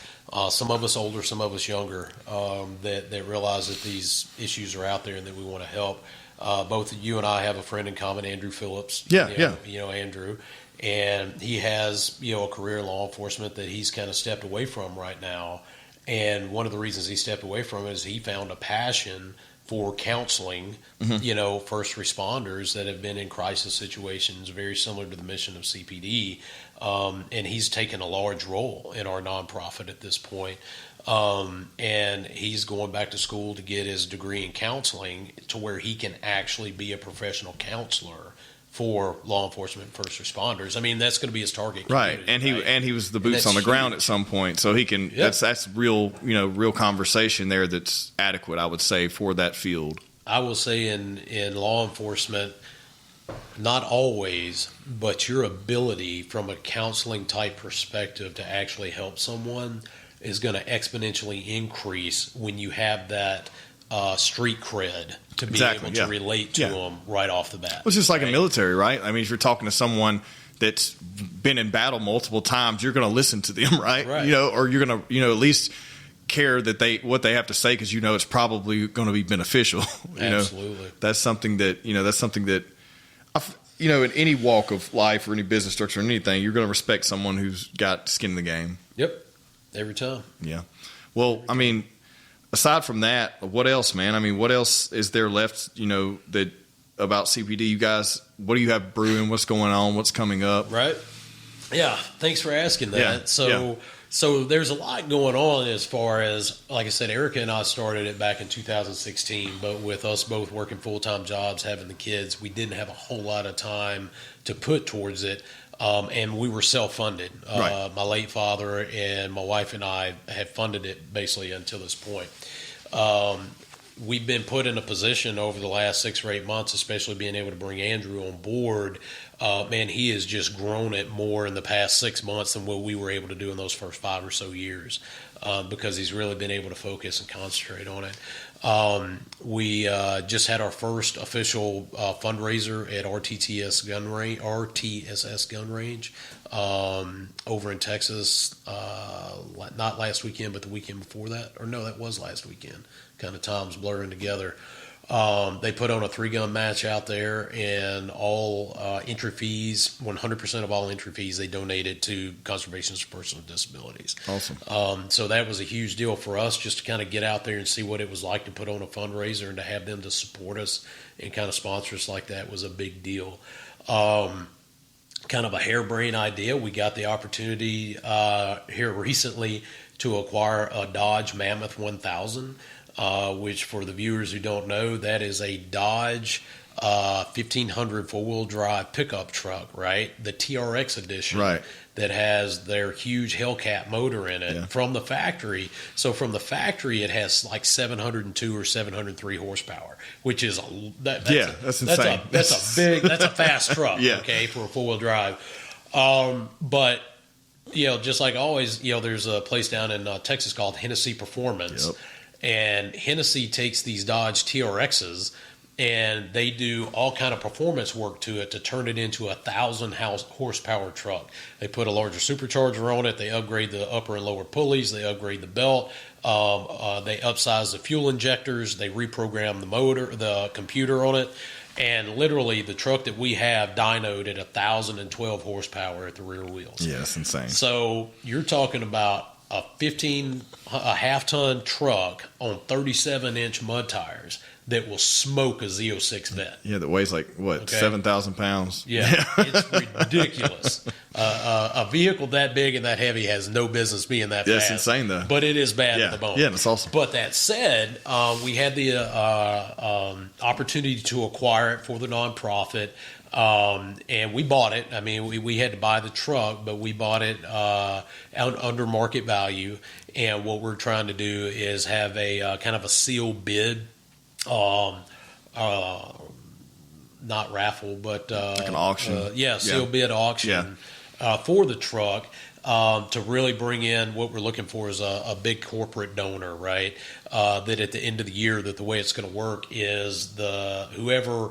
some of us older, some of us younger, that realize that these issues are out there and that we want to help. Both you and I have a friend in common, Andrew Phillips. Andrew, and he has a career in law enforcement that he's kind of stepped away from right now. And one of the reasons he stepped away from it is he found a passion for counseling, first responders that have been in crisis situations, very similar to the mission of CPD. And he's taken a large role in our nonprofit at this point. And he's going back to school to get his degree in counseling to where he can actually be a professional counselor for law enforcement and first responders. I mean, that's going to be his target community, right? And he was the boots on the ground at some point, so he can. Yep. That's real, real conversation there. That's adequate, I would say, for that field. I will say in law enforcement, not always, but your ability from a counseling type perspective to actually help someone is going to exponentially increase when you have that street cred to be able to relate to them right off the bat. Well, it's just like a military, right? I mean, if you're talking to someone that's been in battle multiple times, you're going to listen to them, right? Or you're going to, at least care that what they have to say because it's probably going to be beneficial. Absolutely. That's something that in any walk of life or any business structure or anything, you're going to respect someone who's got skin in the game. Yep. Every time. Yeah. Well, I mean, aside from that, what else, man? I mean, what else is there left, that about CPD? You guys, what do you have brewing? What's going on? What's coming up? Right. Yeah. Thanks for asking that. So there's a lot going on as far as, like I said, Erica and I started it back in 2016, but with us both working full-time jobs, having the kids, we didn't have a whole lot of time to put towards it. And we were self-funded. My late father and my wife and I had funded it basically until this point. We've been put in a position over the last 6 or 8 months, especially being able to bring Andrew on board. Man, he has just grown it more in the past 6 months than what we were able to do in those first 5 or so years, because he's really been able to focus and concentrate on it. We just had our first official fundraiser at RTSS Gun Range over in Texas, not last weekend, but the weekend before that. Or no, that was last weekend. Kind of times blurring together. They put on a 3-gun match out there, and all entry fees, 100% of all entry fees, they donated to Conservationists for Persons with Disabilities. Awesome. So that was a huge deal for us, just to kind of get out there and see what it was like to put on a fundraiser, and to have them to support us and kind of sponsor us like that was a big deal. Kind of a harebrained idea. We got the opportunity here recently to acquire a Dodge Mammoth 1000. Which, for the viewers who don't know, that is a Dodge 1500 four-wheel drive pickup truck, right? The TRX edition, right, that has their huge Hellcat motor in it from the factory. So from the factory, it has like 702 or 703 horsepower, which is that's insane. That's a fast truck, okay, for a four-wheel drive. But just like always, there's a place down in Texas called Hennessy Performance. Yep. And Hennessy takes these Dodge TRXs and they do all kind of performance work to it to turn it into 1,000 horsepower truck. They put a larger supercharger on it. They upgrade the upper and lower pulleys. They upgrade the belt. They upsize the fuel injectors. They reprogram the motor, the computer on it. And literally, the truck that we have dynoed at 1,012 horsepower at the rear wheels. Yeah, that's insane. So you're talking about a half-ton truck on 37-inch mud tires that will smoke a Z06 vet. Yeah, that weighs like, what, 7,000 pounds? Yeah, it's ridiculous. A vehicle that big and that heavy has no business being that fast. It's insane, though. But it is bad at the bone. Yeah, that's awesome. But that said, we had the opportunity to acquire it for the nonprofit. And we bought it. I mean, we had to buy the truck, but we bought it under market value. And what we're trying to do is have a kind of a sealed bid, not raffle, but like an auction. Sealed bid auction for the truck. To really bring in what we're looking for is a big corporate donor, right? That at the end of the year, that the way it's going to work is whoever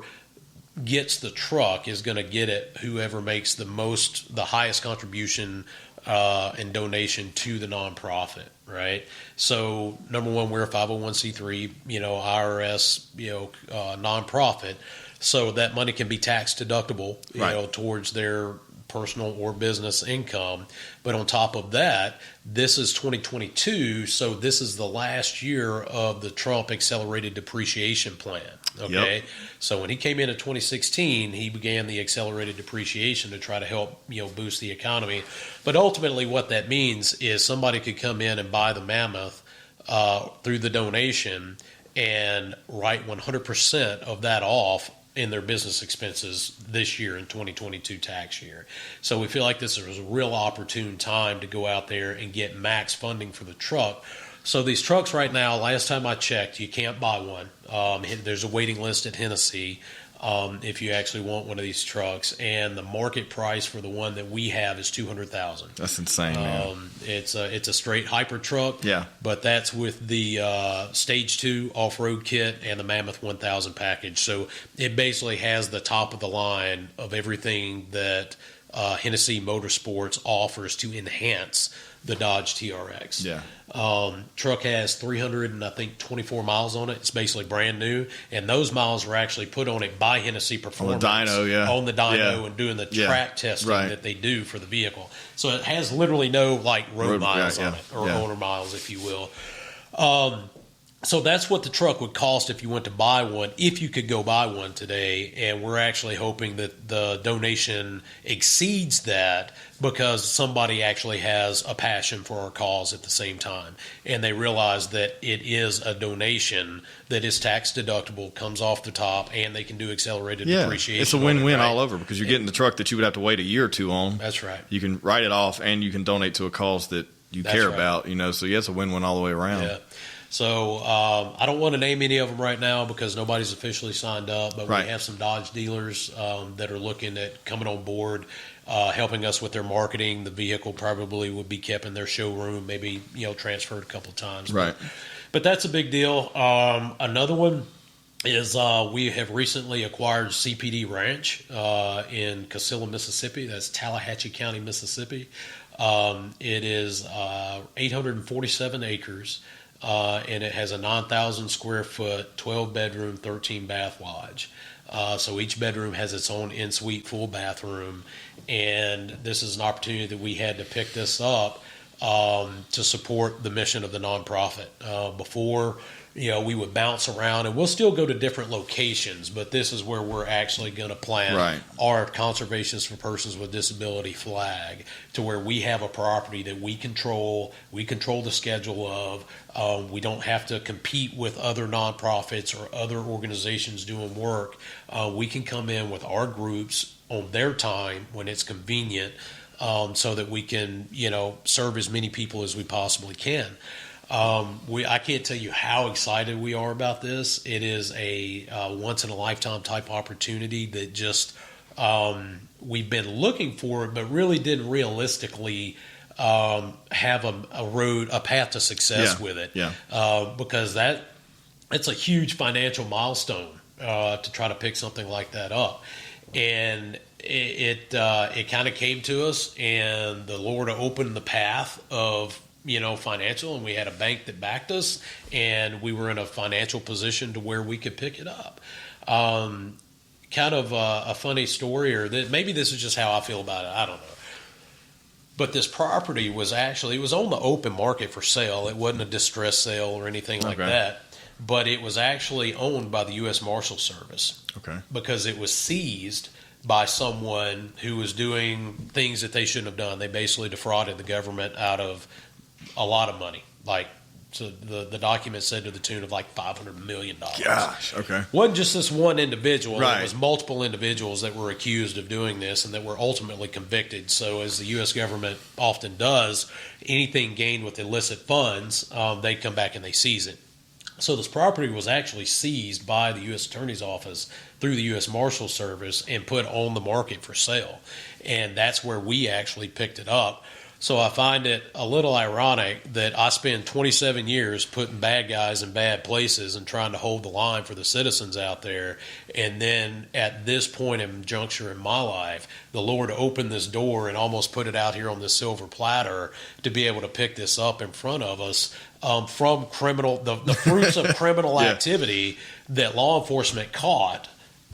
gets the truck is going to get it. Whoever makes the highest contribution and donation to the nonprofit, right? So number one, we're a 501c3, IRS, nonprofit, so that money can be tax deductible, towards their personal or business income. But on top of that, this is 2022, so this is the last year of the Trump accelerated depreciation plan. Okay, so when he came in 2016, he began the accelerated depreciation to try to help boost the economy. But ultimately, what that means is somebody could come in and buy the Mammoth through the donation and write 100% of that off in their business expenses this year in 2022 tax year. So we feel like this is a real opportune time to go out there and get max funding for the truck. So these trucks right now, last time I checked, you can't buy one. There's a waiting list at Hennessy if you actually want one of these trucks, and the market price for the one that we have is $200,000. That's insane, man. It's a straight hyper truck. Yeah, but that's with the Stage 2 off-road kit and the Mammoth 1000 package. So it basically has the top of the line of everything that Hennessy Motorsports offers to enhance the Dodge TRX. Yeah. Truck has 324 miles on it. It's basically brand new, and those miles were actually put on it by Hennessy Performance on the dyno, and doing the track testing that they do for the vehicle. So it has literally no road miles on it, or owner miles, if you will. So that's what the truck would cost if you went to buy one, if you could go buy one today. And we're actually hoping that the donation exceeds that, because somebody actually has a passion for our cause at the same time. And they realize that it is a donation that is tax deductible, comes off the top, and they can do accelerated depreciation. It's a win-win all over, because you're getting the truck that you would have to wait a year or two on. That's right. You can write it off, and you can donate to a cause that you care about, So it's a win-win all the way around. Yeah. So I don't want to name any of them right now because nobody's officially signed up, but we have some Dodge dealers that are looking at coming on board, helping us with their marketing. The vehicle probably would be kept in their showroom, maybe transferred a couple of times. Right. But that's a big deal. Another one is we have recently acquired CPD Ranch in Casilla, Mississippi. That's Tallahatchie County, Mississippi. It is 847 acres. And it has a 9,000 square foot, 12 bedroom, 13 bath lodge. So each bedroom has its own in-suite full bathroom. And this is an opportunity that we had to pick this up to support the mission of the nonprofit. Before, we would bounce around, and we'll still go to different locations, but this is where we're actually going to plant our Conservationists for Persons with Disability flag, to where we have a property that we control the schedule of. We don't have to compete with other nonprofits or other organizations doing work. We can come in with our groups on their time when it's convenient, so that we can, serve as many people as we possibly can. I can't tell you how excited we are about this. It is a once in a lifetime type opportunity that just we've been looking for, but really didn't realistically have a path to success with it. Because it's a huge financial milestone to try to pick something like that up. And it kind of came to us, and the Lord opened the path of, financial, and we had a bank that backed us, and we were in a financial position to where we could pick it up. Kind of a funny story, or maybe this is just how I feel about it. I don't know. But this property was actually, it was on the open market for sale. It wasn't a distress sale or anything like that. But it was actually owned by the U.S. Marshal Service. Okay. Because it was seized by someone who was doing things that they shouldn't have done. They basically defrauded the government out of a lot of money. So the document said to the tune of like $500 million. Gosh, okay. It wasn't just this one individual. Right. It was multiple individuals that were accused of doing this and that were ultimately convicted. So as the U.S. government often does, anything gained with illicit funds, they come back and they seize it. So this property was actually seized by the U.S. Attorney's Office through the U.S. Marshal Service and put on the market for sale. And that's where we actually picked it up. So I find it a little ironic that I spend 27 years putting bad guys in bad places and trying to hold the line for the citizens out there. And then at this point in juncture in my life, the Lord opened this door and almost put it out here on this silver platter to be able to pick this up in front of us from criminal, the fruits of criminal activity that law enforcement caught,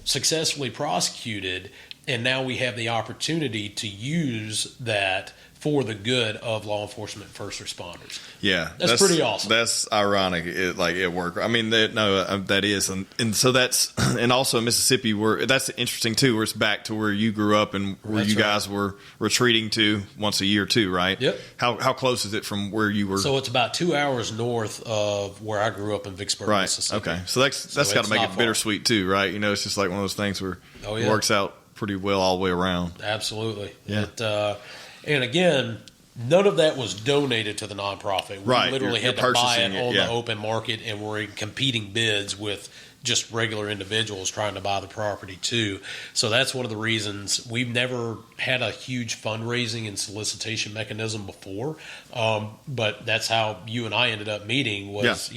successfully prosecuted, and now we have the opportunity to use that for the good of law enforcement and first responders. Yeah. That's pretty awesome. That's ironic. It worked. I mean, that is. And so that's, and also in Mississippi, that's interesting too, where it's back to where you grew up and where you guys were retreating to once a year too, right? Yep. How close is it from where you were? So it's about 2 hours north of where I grew up in Vicksburg, Mississippi. Okay. So that's got to make it bittersweet too, right? It's just like one of those things where it works out pretty well all the way around. Absolutely. Yeah. And again, none of that was donated to the nonprofit. We literally had to buy it on the open market, and we're in competing bids with just regular individuals trying to buy the property too. So that's one of the reasons we've never had a huge fundraising and solicitation mechanism before. But that's how you and I ended up meeting was,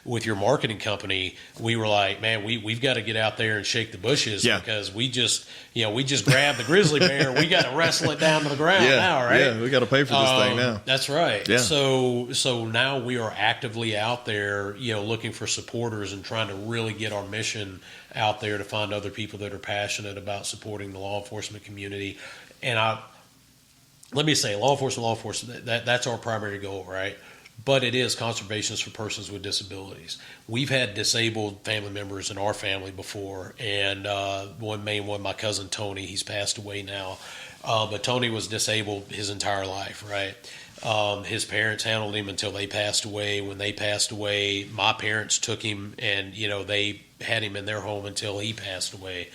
with your marketing company. We were like, man, we've got to get out there and shake the bushes because we just grabbed the grizzly bear. We got to wrestle it down to the ground now, right? Yeah, we got to pay for this thing now. That's right. Yeah. So now we are actively out there, looking for supporters and trying to really get our mission out there to find other people that are passionate about supporting the law enforcement community. And let me say, law enforcement, that's our primary goal, right? But it is conservationists for persons with disabilities. We've had disabled family members in our family before, and one main one, my cousin Tony, he's passed away now. But Tony was disabled his entire life, right? His parents handled him until they passed away. When they passed away, my parents took him and, they had him in their home until he passed away.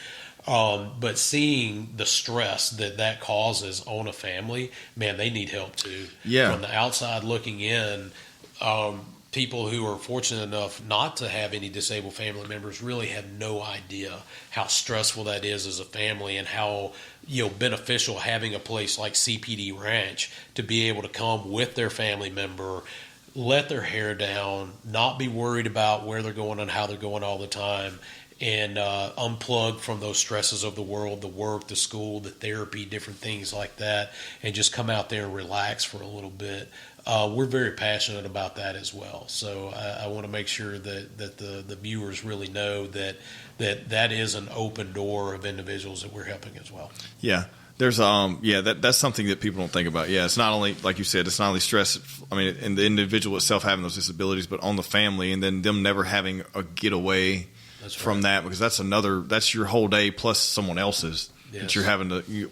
But seeing the stress that causes on a family, man, they need help too. Yeah. From the outside looking in, people who are fortunate enough not to have any disabled family members really have no idea how stressful that is as a family, and how beneficial having a place like CPD Ranch to be able to come with their family member, let their hair down, not be worried about where they're going and how they're going all the time, and unplug from those stresses of the world, the work, the school, the therapy, different things like that, and just come out there and relax for a little bit. We're very passionate about that as well. So I want to make sure that the viewers really know that is an open door of individuals that we're helping as well. Yeah. There's that's something that people don't think about. Yeah, it's not only, like you said, it's not only stress, in the individual itself having those disabilities, but on the family, and then them never having a getaway from that, because that's your whole day plus someone else's that you're having to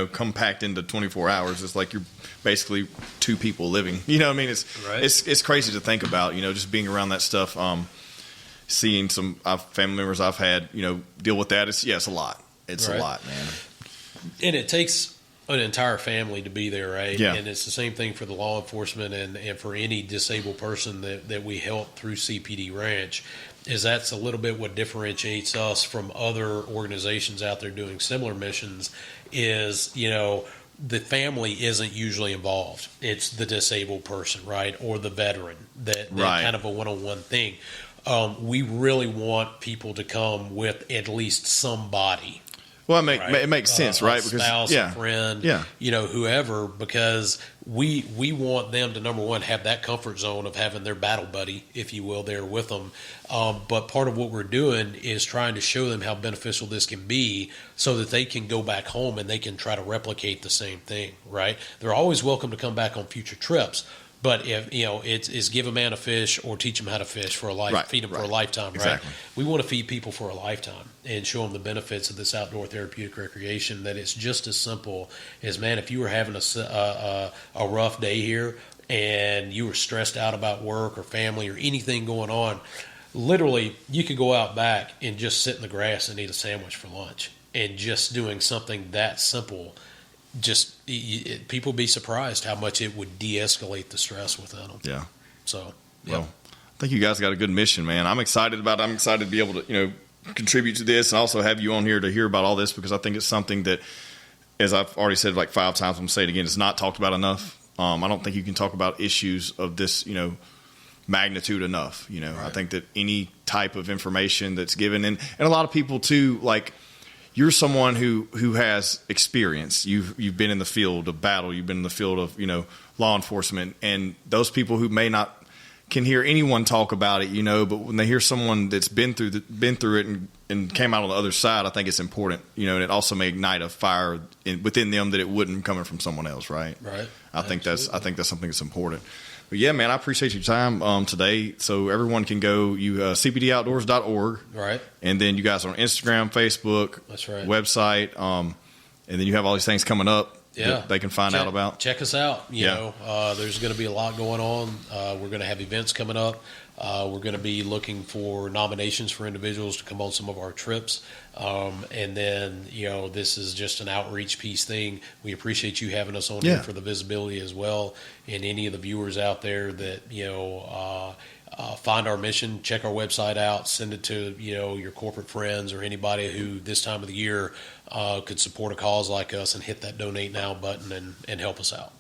compact into 24 hours. It's like you're basically two people living. It's crazy to think about. Just being around that stuff. Seeing some family members I've had deal with that. It's a lot. It's a lot, man. And it takes an entire family to be there, right? Yeah. And it's the same thing for the law enforcement and for any disabled person that we help through CPD Ranch. That's a little bit what differentiates us from other organizations out there doing similar missions is, the family isn't usually involved. It's the disabled person, right? Or the veteran that kind of a one-on-one thing. we really want people to come with at least somebody. Well, Right. it makes sense, right? A spouse, a friend, whoever, because we want them to, number one, have that comfort zone of having their battle buddy, if you will, there with them. But part of what we're doing is trying to show them how beneficial this can be so that they can go back home and they can try to replicate the same thing, right? They're always welcome to come back on future trips. But if it's give a man a fish or teach him how to fish for a life, Right, feed him for a right. lifetime, Exactly. right? We want to feed people for a lifetime and show them the benefits of this outdoor therapeutic recreation. That it's just as simple as, man, if you were having a rough day here and you were stressed out about work or family or anything going on, literally you could go out back and just sit in the grass and eat a sandwich for lunch. And just doing something that simple, people be surprised how much it would de-escalate the stress within them. Yeah. So, Well, I think you guys got a good mission, man. I'm excited to be able to, contribute to this and also have you on here to hear about all this, because I think it's something that, as I've already said like 5 times, I'm going to say it again, it's not talked about enough. I don't think you can talk about issues of this, magnitude enough. Right. I think that any type of information that's given, and a lot of people too, like, you're someone who has experience. You've been in the field of battle. You've been in the field of law enforcement, and those people who may not can hear anyone talk about it, but when they hear someone that's been through it and came out on the other side, I think it's important, and it also may ignite a fire within them that it wouldn't coming from someone else, right? Right. I think that's something that's important. But yeah, man, I appreciate your time today. So everyone can go cpdoutdoors.org. Right. And then you guys are on Instagram, Facebook. That's right. Website. And then you have all these things coming up that they can find out about. Check us out. There's going to be a lot going on. We're going to have events coming up. We're going to be looking for nominations for individuals to come on some of our trips. And then, this is just an outreach piece thing. We appreciate you having us on here for the visibility as well. And any of the viewers out there that, find our mission, check our website out, send it to, your corporate friends or anybody who this time of the year could support a cause like us, and hit that donate now button and help us out.